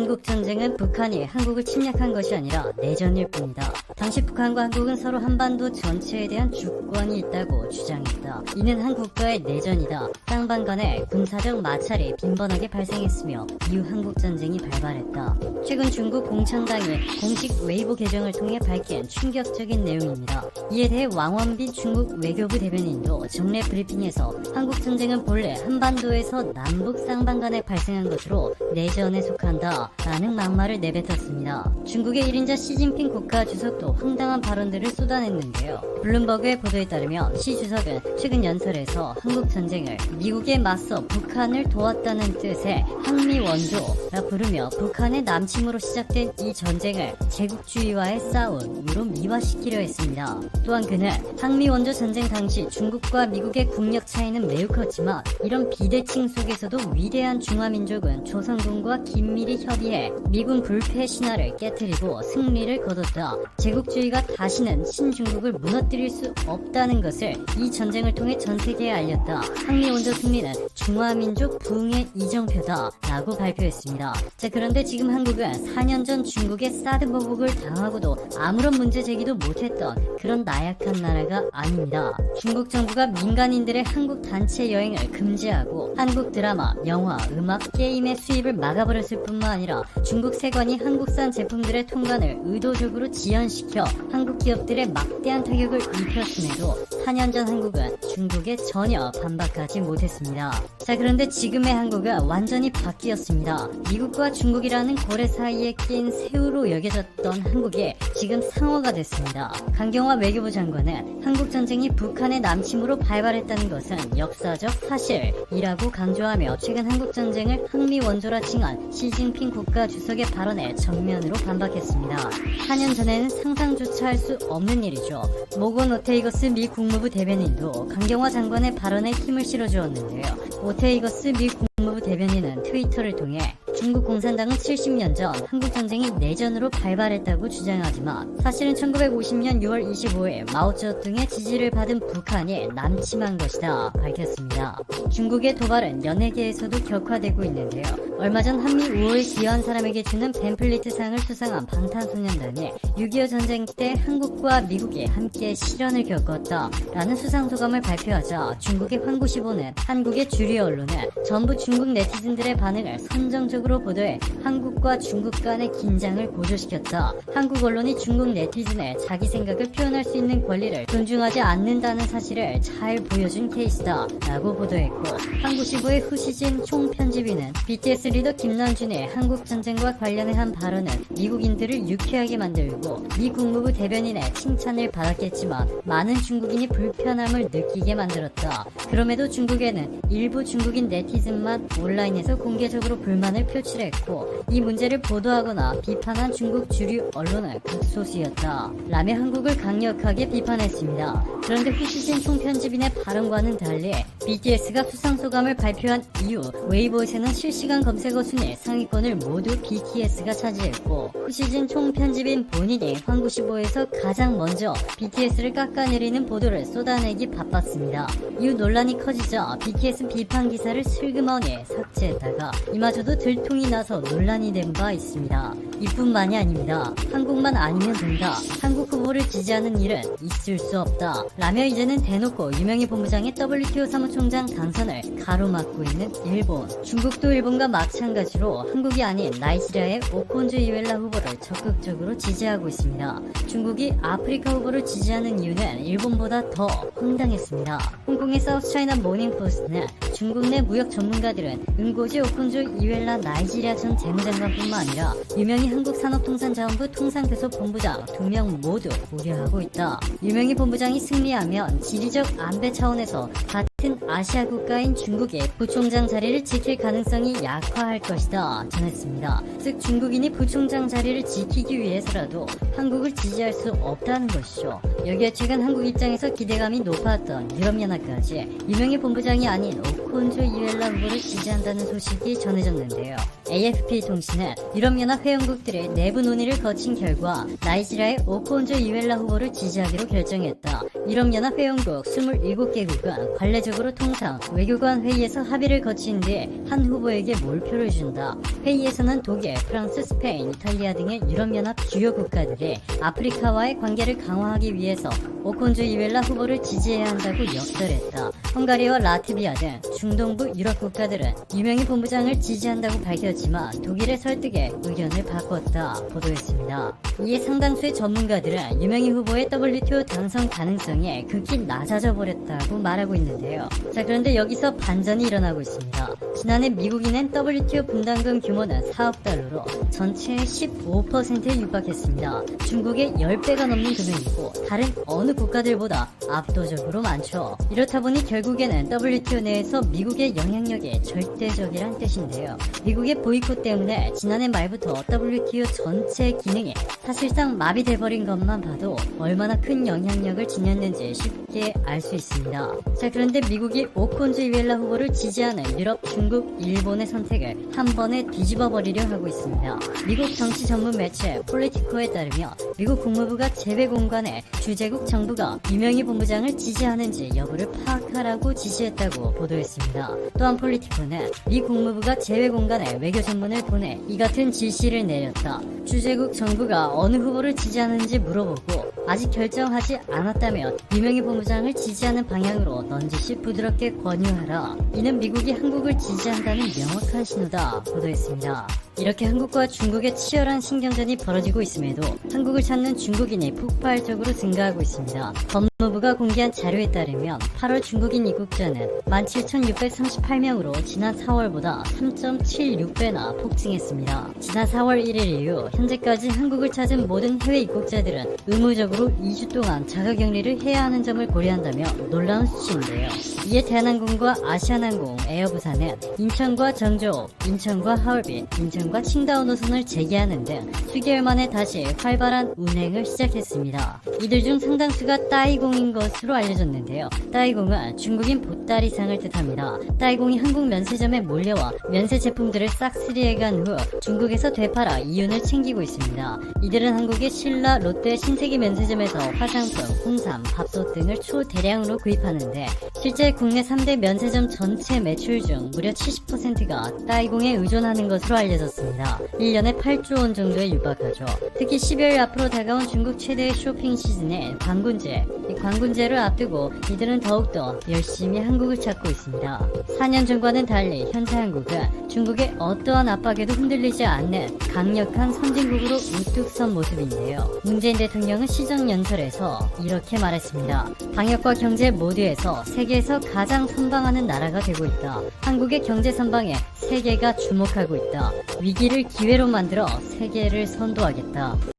한국전쟁은 북한이 한국을 침략한 것이 아니라 내전일 뿐이다. 당시 북한과 한국은 서로 한반도 전체에 대한 주권이 있다고 주장했다. 이는 한 국가의 내전이다. 쌍방 간의 군사적 마찰이 빈번하게 발생했으며 이후 한국전쟁이 발발했다. 최근 중국 공산당이 공식 웨이보 계정을 통해 밝힌 충격적인 내용입니다. 이에 대해 왕원빈 중국 외교부 대변인도 정례 브리핑에서 한국전쟁은 본래 한반도에서 남북 쌍방 간에 발생한 것으로 내전에 속한다 라는 막말을 내뱉었습니다. 중국의 1인자 시진핑 국가주석도 황당한 발언들을 쏟아냈는데요. 블룸버그의 보도에 따르면 시 주석은 최근 연설에서 한국전쟁을 미국에 맞서 북한을 도왔다는 뜻의 항미원조라 부르며 북한의 남침으로 시작된 이 전쟁을 제국주의와의 싸움으로 미화시키려 했습니다. 또한 그는 항미원조 전쟁 당시 중국과 미국의 국력 차이는 매우 컸지만 이런 비대칭 속에서도 위대한 중화민족은 조선군과 긴밀히 협의해 미군 불패 신화를 깨뜨리고 승리를 거뒀다. 제국주의가 다시는 신중국을 무너뜨릴 수 없다는 것을 이 전쟁을 통해 전 세계에 알렸다. 항미원조 승리는 중화민족 부흥의 이정표다 라고 발표했습니다. 자, 그런데 지금 한국은 4년 전 중국의 사드 보복을 당하고도 아무런 문제 제기도 못했던 그런 나약한 나라가 아닙니다. 중국 정부가 민간인들의 한국 단체 여행을 금지하고 한국 드라마, 영화, 음악, 게임의 수입을 막아버렸을 뿐만 아니라 중국 세관이 한국산 제품들의 통관을 의도적으로 지연시켜 한국 기업들의 막대한 타격을 입혔음에도 4년 전 한국은 중국에 전혀 반박하지 못했습니다. 자, 그런데 지금의 한국은 완전히 바뀌었습니다. 미국과 중국이라는 고래 사이에 낀 새우로 여겨졌던 한국이 지금 상어가 됐습니다. 강경화 외교부 장관은 한국전쟁이 북한의 남침으로 발발했다는 것은 역사적 사실이라고 강조하며 최근 한국전쟁을 항미원조라 칭한 시진핑 국가주석의 발언에 정면으로 반박했습니다. 4년 전에는 상상조차 할 수 없는 일이죠. 모건 오테이거스 미 국무부 대변인도 강경화 장관의 발언에 힘을 실어주었는데요. 오테이거스 미 국무부 대변인은 트위터를 통해 중국 공산당은 70년 전 한국전쟁이 내전으로 발발했다고 주장하지만 사실은 1950년 6월 25일 마오쩌둥의 지지를 받은 북한이 남침한 것이다 밝혔습니다. 중국의 도발은 연예계에서도 격화되고 있는데요. 얼마 전 한미 우호에 기여한 사람에게 주는 벤플리트상을 수상한 방탄소년단이 6.25 전쟁 때 한국과 미국이 함께 실현을 겪었다라는 수상소감을 발표하자 중국의 환구시보는 한국의 주류 언론은 전부 중국 네티즌들의 반응을 선정적으로 보도해 한국과 중국 간의 긴장을 고조시켰다. 한국 언론이 중국 네티즌의 자기 생각을 표현할 수 있는 권리를 존중하지 않는다는 사실을 잘 보여준 케이스다 라고 보도했고, 한국시보의 후시진 총편집위는 BTS 리더 김남준의 한국전쟁과 관련해 한 발언은 미국인들을 유쾌하게 만들고 미 국무부 대변인의 칭찬을 받았겠지만 많은 중국인이 불편함을 느끼게 만들었다. 그럼에도 중국에는 일부 중국인 네티즌만 온라인에서 공개적으로 불만을 표출했고 이 문제를 보도하거나 비판한 중국 주류 언론은 극소수였다 라며 한국을 강력하게 비판했습니다. 그런데 후시진 총편집인의 발언과는 달리 BTS가 수상소감을 발표한 이후 웨이보에서는 실시간 검색어 순위 상위권을 모두 BTS가 차지했고, 후시진 총편집인 본인이 환구시보에서 가장 먼저 BTS를 깎아내리는 보도를 쏟아내기 바빴습니다. 이후 논란이 커지자 BTS 비판 기사를 슬그머니 삭제했다가 이마저도 들통이 나서 논란이 된 바 있습니다. 이뿐만이 아닙니다. 한국만 아니면 된다, 한국 후보를 지지하는 일은 있을 수 없다 라며 이제는 대놓고 유명희 본부장의 WTO 사무총장 당선을 가로막고 있는 일본. 중국도 일본과 마찬가지로 한국이 아닌 나이지리아의 오콘조 이웰라 후보를 적극적으로 지지하고 있습니다. 중국이 아프리카 후보를 지지하는 이유는 일본보다 더 황당했습니다. 홍콩의 사우스차이나 모닝포스트는 중국 내 무역 전문가들은 응고지 오콘조 이웰라 나이지리아 전 재무장관뿐만 아니라 유명희 한국산업통상자원부 통상교섭 본부장 2명 모두 우려하고 있다. 유명희 본부장이 승리하면 지리적 안배 차원에서 같은 아시아 국가인 중국의 부총장 자리를 지킬 가능성이 약화할 것이다 전했습니다. 즉 중국인이 부총장 자리를 지키기 위해서라도 한국을 지지할 수 없다는 것이죠. 여기에 최근 한국 입장에서 기대감이 높았던 유럽연합까지 유명희 본부장이 아닌 오콘조 이웰라 후보를 지지한다는 소식이 전해졌는데요. AFP 통신은 유럽연합 회원국들의 내부 논의를 거친 결과 나이지리아의 오콘조 이웰라 후보를 지지하기로 결정했다. 유럽연합 회원국 27개국은 관례적으로 일반적으로 통상 외교관 회의에서 합의를 거친 뒤에 한 후보에게 몰표를 준다. 회의에서는 독일, 프랑스, 스페인, 이탈리아 등의 유럽연합 주요 국가들이 아프리카와의 관계를 강화하기 위해서 오콘주 이웰라 후보를 지지해야 한다고 역설했다. 헝가리와 라트비아 등 중동부 유럽 국가들은 유명희 본부장을 지지한다고 밝혔지만 독일의 설득에 의견을 바꿨다 보도했습니다. 이에 상당수의 전문가들은 유명희 후보의 WTO 당선 가능성이 극히 낮아져 버렸다고 말하고 있는데요. 자, 그런데 여기서 반전이 일어나고 있습니다. 지난해 미국이 낸 WTO 분담금 규모는 4억 달러로 전체의 15%에 육박했습니다. 중국의 10배가 넘는 금액이고 다른 어느 국가들보다 압도적으로 많죠. 이렇다 보니 결국에는 WTO 내에서 미국의 영향력이 절대적이란 뜻인데요. 미국의 보이콧 때문에 지난해 말부터 WTO 전체 기능이 사실상 마비돼버린 것만 봐도 얼마나 큰 영향력을 지녔는지 쉽게 알 수 있습니다. 자, 그런데 미국이 오콘주 이웰라 후보를 지지하는 유럽, 중국, 일본의 선택을 한 번에 뒤집어버리려 하고 있습니다. 미국 정치 전문 매체 폴리티코에 따르면 미국 국무부가 재외공관에 주재국 정부가 유명희 본부장을 지지하는지 여부를 파악하라고 지시했다고 보도했습니다. 또한 폴리티코는 미 국무부가 재외공관에 외교 전문을 보내 이 같은 지시를 내렸다. 주재국 정부가 어느 후보를 지지하는지 물어보고 아직 결정하지 않았다면 유명희 본부장을 지지하는 방향으로 넌지시 부드럽게 권유하라. 이는 미국이 한국을 지지한다는 명확한 신호다 보도했습니다. 이렇게 한국과 중국의 치열한 신경전이 벌어지고 있음에도 한국을 찾는 중국인이 폭발적으로 증가하고 있습니다. 법무부가 공개한 자료에 따르면 8월 중국인 입국자는 17,638명으로 지난 4월보다 3.76배나 폭증했습니다. 지난 4월 1일 이후 현재까지 한국을 찾은 모든 해외 입국자들은 의무적으로 2주 동안 자가격리를 해야 하는 점을 고려한다면 놀라운 수치인데요. 이에 대한항공과 아시아나항공, 에어부산은 인천과 정저우, 인천과 하얼빈, 인천과 칭다오 노선을 재개하는 등 수개월 만에 다시 활발한 운행을 시작했습니다. 이들 중 상당수가 따이공인 것으로 알려졌는데요. 따이공은 중국인 보따리상을 뜻합니다. 따이공이 한국 면세점에 몰려와 면세 제품들을 싹쓸이해간 후 중국에서 되팔아 이윤을 챙기고 있습니다. 이들은 한국의 신라, 롯데, 신세계 면세점에서 화장품, 홍삼, 밥솥 등을 초대량으로 구입하는데 실제 국내 3대 면세점 전체 매출 중 무려 70%가 따이공에 의존하는 것으로 알려졌습니다. 1년에 8조 원 정도에 육박하죠. 특히 12월 앞으로 다가온 중국 최대의 쇼핑 시즌에 광군제, 이 광군제를 앞두고 이들은 더욱더 열심히 한국을 찾고 있습니다. 4년 전과는 달리 현재 한국은 중국의 어떠한 압박에도 흔들리지 않는 강력한 선진국으로 우뚝 선 모습인데요. 문재인 대통령은 시정연설에서 이렇게 말했습니다. 방역과 경제 모두에서 세계에서 가장 선방하는 나라가 되고 있다. 한국의 경제 선방에 세계가 주목하고 있다. 위기를 기회로 만들어 세계를 선도하겠다.